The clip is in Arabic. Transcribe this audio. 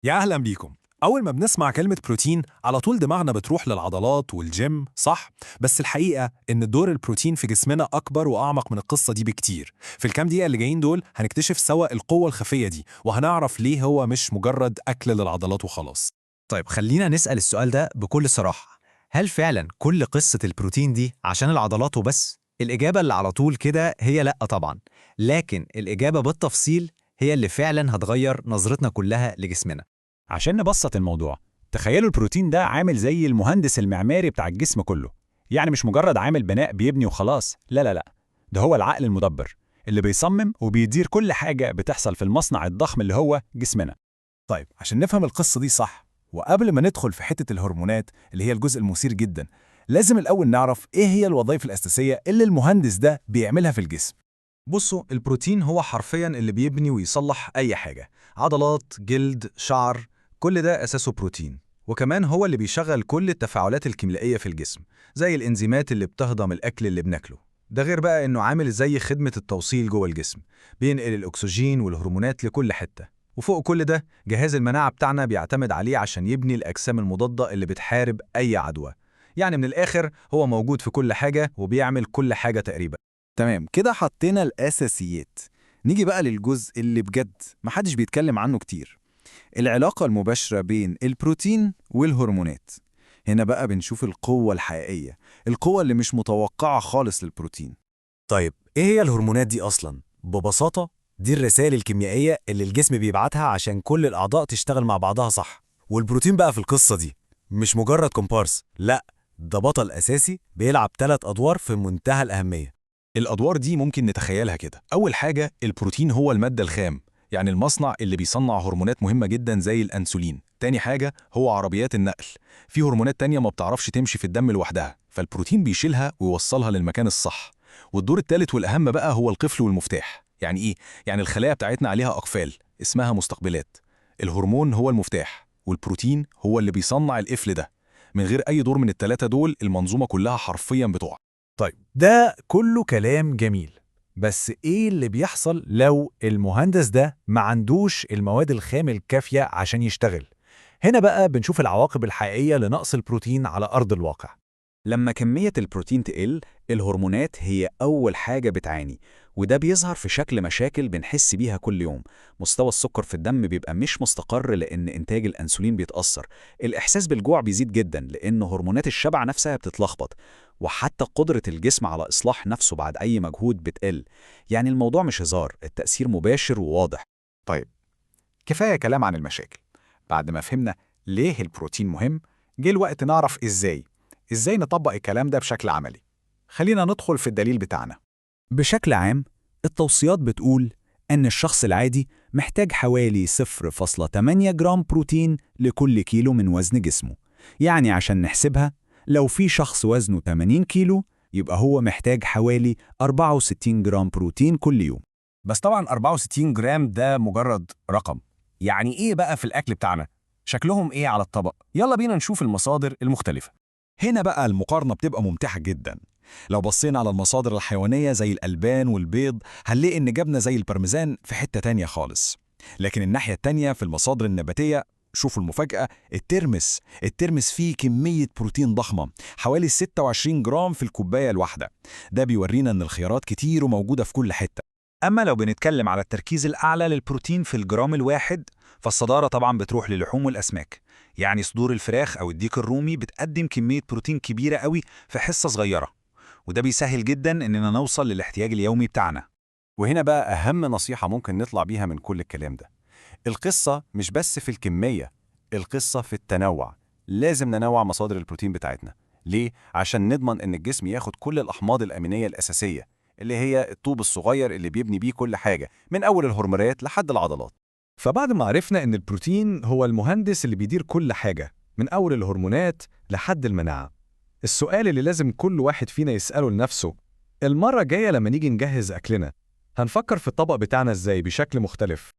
يا أهلا بيكم. أول ما بنسمع كلمة بروتين على طول دماغنا بتروح للعضلات والجيم، صح؟ بس الحقيقة إن دور البروتين في جسمنا أكبر وأعمق من القصة دي بكتير. في الكام دقيقة اللي جايين دول هنكتشف سوا القوة الخفية دي، وهنعرف ليه هو مش مجرد أكل للعضلات وخلاص. طيب خلينا نسأل السؤال ده بكل صراحة. هل فعلا كل قصة البروتين دي عشان العضلات وبس؟ الإجابة اللي على طول كده هي لأ طبعا، لكن الإجابة بالتفصيل هي اللي فعلا هتغير نظرتنا كلها لجسمنا. عشان نبسط الموضوع، تخيلوا البروتين ده عامل زي المهندس المعماري بتاع الجسم كله. يعني مش مجرد عامل بناء بيبني وخلاص، لا لا لا، ده هو العقل المدبر اللي بيصمم وبيدير كل حاجة بتحصل في المصنع الضخم اللي هو جسمنا. طيب عشان نفهم القصة دي صح، وقبل ما ندخل في حتة الهرمونات اللي هي الجزء المثير جدا، لازم الأول نعرف إيه هي الوظائف الأساسية اللي المهندس ده بيعملها في الجسم. بصوا، البروتين هو حرفيا اللي بيبني ويصلح أي حاجة. عضلات، جلد، شعر، كل ده أساسه بروتين. وكمان هو اللي بيشغل كل التفاعلات الكيميائية في الجسم، زي الإنزيمات اللي بتهضم الأكل اللي بناكله. ده غير بقى إنه عامل زي خدمة التوصيل جوه الجسم، بينقل الأكسجين والهرمونات لكل حتة. وفوق كل ده، جهاز المناعة بتاعنا بيعتمد عليه عشان يبني الأجسام المضادة اللي بتحارب أي عدوى. يعني من الآخر هو موجود في كل حاجة وبيعمل كل حاجة تقريبا. تمام كده، حطينا الأساسيات. نيجي بقى للجزء اللي بجد محدش بيتكلم عنه كتير، العلاقة المباشرة بين البروتين والهرمونات. هنا بقى بنشوف القوة الحقيقية، القوة اللي مش متوقعة خالص للبروتين. طيب إيه هي الهرمونات دي أصلاً؟ ببساطة دي الرسائل الكيميائية اللي الجسم بيبعتها عشان كل الأعضاء تشتغل مع بعضها صح. والبروتين بقى في القصة دي مش مجرد كومبارس، لأ، ده بطل أساسي بيلعب 3 أدوار في منتهى الأهمية. الأدوار دي ممكن نتخيلها كده. أول حاجة، البروتين هو المادة الخام، يعني المصنع اللي بيصنع هرمونات مهمة جدا زي الأنسولين. تاني حاجة هو عربيات النقل، في هرمونات تانية ما بتعرفش تمشي في الدم لوحدها، فالبروتين بيشيلها ويوصلها للمكان الصح. والدور التالت والأهم بقى هو القفل والمفتاح. يعني إيه؟ يعني الخلايا بتاعتنا عليها أقفال اسمها مستقبلات. الهرمون هو المفتاح، والبروتين هو اللي بيصنع القفل ده. من غير أي دور من التلاتة دول المنظومة كلها حرفيا بتقع. طيب ده كله كلام جميل، بس إيه اللي بيحصل لو المهندس ده ما عندوش المواد الخام الكافية عشان يشتغل؟ هنا بقى بنشوف العواقب الحقيقية لنقص البروتين على أرض الواقع. لما كمية البروتين تقل، الهرمونات هي أول حاجة بتعاني، وده بيظهر في شكل مشاكل بنحس بيها كل يوم. مستوى السكر في الدم بيبقى مش مستقر لأن إنتاج الأنسولين بيتأثر، الإحساس بالجوع بيزيد جدا لأن هرمونات الشبع نفسها بتتلخبط، وحتى قدرة الجسم على إصلاح نفسه بعد أي مجهود بتقل. يعني الموضوع مش هزار، التأثير مباشر وواضح. طيب كفاية كلام عن المشاكل. بعد ما فهمنا ليه البروتين مهم، جه الوقت نعرف إزاي نطبق الكلام ده بشكل عملي. خلينا ندخل في الدليل بتاعنا. بشكل عام، التوصيات بتقول أن الشخص العادي محتاج حوالي 0.8 جرام بروتين لكل كيلو من وزن جسمه. يعني عشان نحسبها، لو في شخص وزنه 80 كيلو يبقى هو محتاج حوالي 64 جرام بروتين كل يوم. بس طبعا 64 جرام ده مجرد رقم. يعني إيه بقى في الأكل بتاعنا؟ شكلهم إيه على الطبق؟ يلا بينا نشوف المصادر المختلفة. هنا بقى المقارنة بتبقى ممتعة جدا. لو بصينا على المصادر الحيوانية زي الألبان والبيض هنلاقي إن جبنة زي البرميزان في حتة تانية خالص. لكن الناحية التانية في المصادر النباتية، شوفوا المفاجأة، الترمس فيه كمية بروتين ضخمة، حوالي 26 جرام في الكوباية الواحدة. ده بيورينا إن الخيارات كتير وموجودة في كل حتة. أما لو بنتكلم على التركيز الأعلى للبروتين في الجرام الواحد، فالصدارة طبعاً بتروح للحوم والأسماك. يعني صدور الفراخ أو الديك الرومي بتقدم كمية بروتين كبيرة قوي في حصة صغيرة، وده بيسهل جداً إننا نوصل للاحتياج اليومي بتاعنا. وهنا بقى أهم نصيحة ممكن نطلع بيها من كل الكلام ده. القصة مش بس في الكمية، القصة في التنوع. لازم ننوع مصادر البروتين بتاعتنا. ليه؟ عشان نضمن إن الجسم ياخد كل الأحماض الأمينية الأساسية، اللي هي الطوب الصغير اللي بيبني بيه كل حاجة من أول الهرمونات لحد العضلات. فبعد ما عرفنا إن البروتين هو المهندس اللي بيدير كل حاجة من أول الهرمونات لحد المناعة، السؤال اللي لازم كل واحد فينا يسأله لنفسه: المرة الجاية لما نيجي نجهز أكلنا، هنفكر في الطبق بتاعنا إزاي بشكل مختلف؟